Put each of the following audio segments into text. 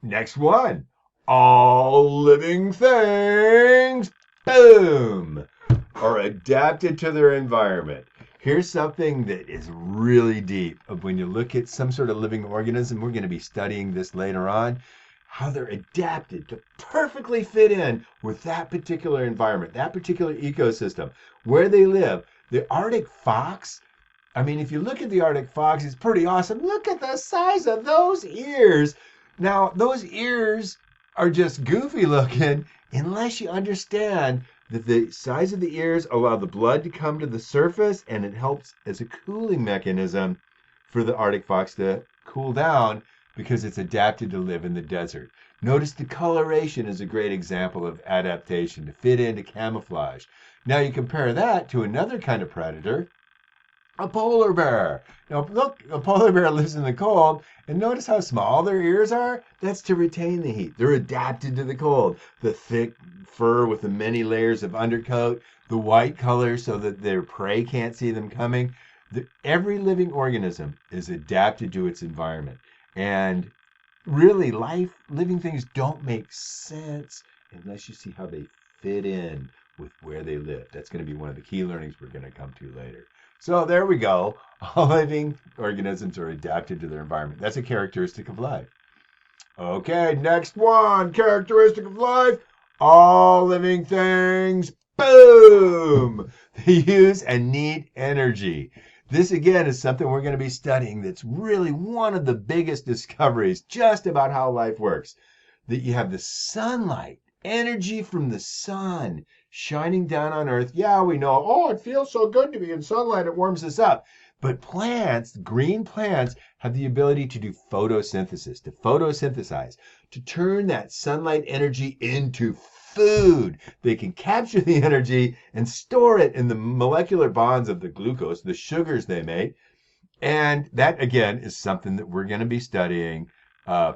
Next one. All living things, boom, are adapted to their environment. Here's something that is really deep. When you look at some sort of living organism, we're going to be studying this later on, how they're adapted to perfectly fit in with that particular environment, that particular ecosystem, where they live. The Arctic fox, I mean, if you look at the Arctic fox, it's pretty awesome. Look at the size of those ears. Now, those ears are just goofy looking unless you understand that the size of the ears allow the blood to come to the surface and it helps as a cooling mechanism for the Arctic fox to cool down because it's adapted to live in the desert. Notice the coloration is a great example of adaptation to fit into camouflage. Now you compare that to another kind of predator, a polar bear. Now, look, a polar bear lives in the cold, and notice how small their ears are? That's to retain the heat. They're adapted to the cold. The thick fur with the many layers of undercoat, the white color so that their prey can't see them coming. Every living organism is adapted to its environment. And really, living things don't make sense unless you see how they fit in with where they live. That's going to be one of the key learnings we're going to come to later. So there we go. All living organisms are adapted to their environment. That's a characteristic of life. Okay, next one. Characteristic of life. All living things, boom, they use and need energy. This again is something we're going to be studying that's really one of the biggest discoveries just about how life works. That you have the sunlight, energy from the sun shining down on Earth. Yeah, we know, oh, it feels so good to be in sunlight, it warms us up. But plants, green plants, have the ability to do photosynthesis, to photosynthesize, to turn that sunlight energy into food. They can capture the energy and store it in the molecular bonds of the glucose, the sugars they make. And that, again, is something that we're going to be studying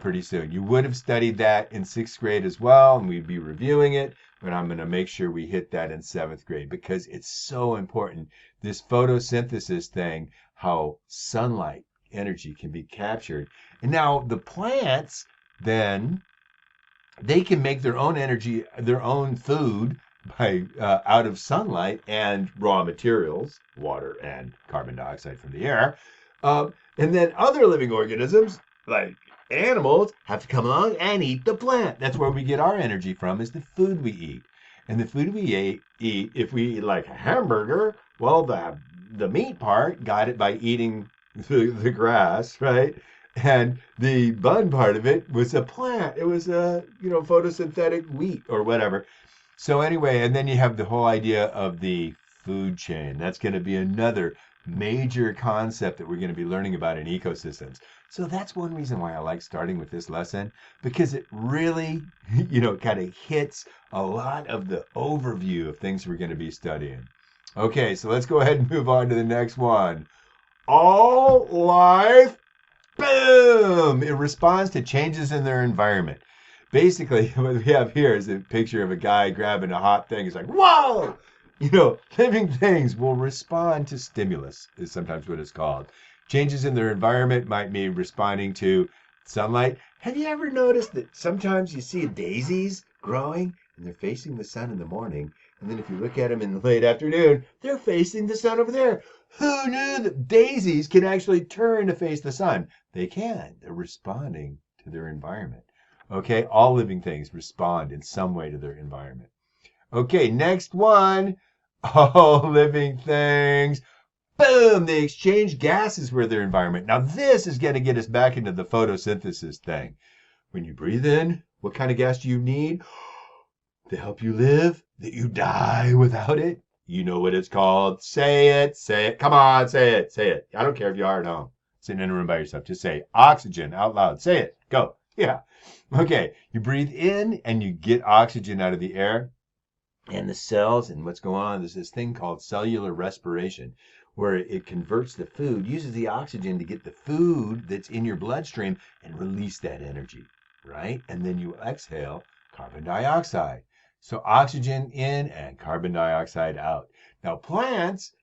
pretty soon. You would have studied that in sixth grade as well, and we'd be reviewing it, but I'm going to make sure we hit that in seventh grade because it's so important. This photosynthesis thing, how sunlight energy can be captured. And now the plants, then, they can make their own energy, their own food by out of sunlight and raw materials, water and carbon dioxide from the air. And then other living organisms, like animals, have to come along and eat the plant. That's where we get our energy from, is the food we eat. And the food we eat, if we eat like a hamburger, well, the meat part got it by eating the grass, right? And the bun part of it was a plant. It was a, photosynthetic wheat or whatever. So anyway, and then you have the whole idea of the food chain. That's going to be another major concept that we're going to be learning about in ecosystems. So that's one reason why I like starting with this lesson, because it really, kind of hits a lot of the overview of things we're going to be studying. Okay, so let's go ahead and move on to the next one. All life, boom! It responds to changes in their environment. Basically, what we have here is a picture of a guy grabbing a hot thing. It's like, whoa! Living things will respond to stimulus, is sometimes what it's called. Changes in their environment might mean responding to sunlight. Have you ever noticed that sometimes you see daisies growing and they're facing the sun in the morning, and then if you look at them in the late afternoon, they're facing the sun over there? Who knew that daisies can actually turn to face the sun? They can. They're responding to their environment. Okay, all living things respond in some way to their environment. Okay, next one. All living things, boom, they exchange gases with their environment. Now, this is going to get us back into the photosynthesis thing. When you breathe in, what kind of gas do you need to help you live? That you die without it? You know what it's called. Say it, say it. Come on, say it, say it. I don't care if you are at home, sitting in a room by yourself. Just say oxygen out loud. Say it. Go. Yeah. Okay. You breathe in and you get oxygen out of the air and the cells, and what's going on, there's this thing called cellular respiration, where it converts the food, uses the oxygen to get the food that's in your bloodstream and release that energy, right? And then you exhale carbon dioxide. So oxygen in and carbon dioxide out. Now plants,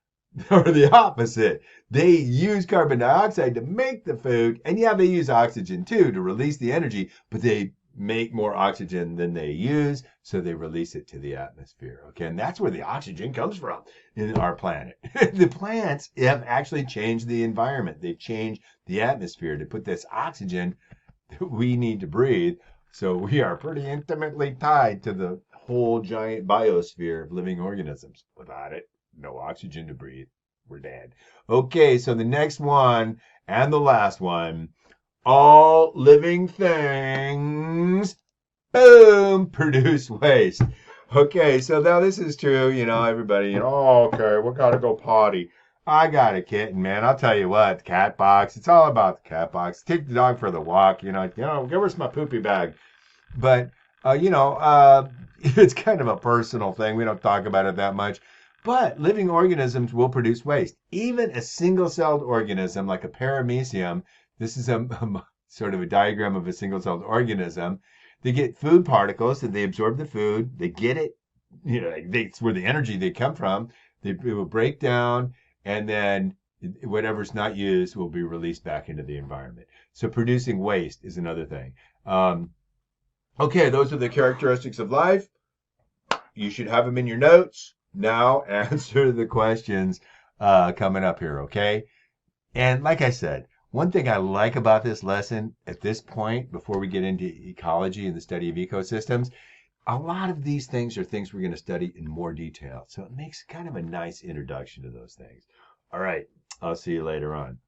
or the opposite. They use carbon dioxide to make the food, and yeah, they use oxygen too to release the energy, but they make more oxygen than they use, so they release it to the atmosphere. Okay, and that's where the oxygen comes from in our planet. The plants have actually changed the environment. They've changed the atmosphere to put this oxygen that we need to breathe. So we are pretty intimately tied to the whole giant biosphere of living organisms. Without it, no oxygen to breathe. We're dead. Okay, so the next one and the last one, all living things, boom, produce waste. Okay, so now this is true, everybody, oh, okay, we gotta go potty. I got a kitten, man. I'll tell you what, cat box. It's all about the cat box. Take the dog for the walk, where's my poopy bag? But it's kind of a personal thing. We don't talk about it that much. But living organisms will produce waste. Even a single-celled organism like a paramecium, this is a sort of a diagram of a single-celled organism. They get food particles, and they absorb the food. They get it, it's where the energy they come from. It will break down, and then whatever's not used will be released back into the environment. So producing waste is another thing. Okay, those are the characteristics of life. You should have them in your notes. Now answer the questions coming up here, okay? And like I said, one thing I like about this lesson at this point, before we get into ecology and the study of ecosystems, a lot of these things are things we're going to study in more detail. So it makes kind of a nice introduction to those things. All right, I'll see you later on.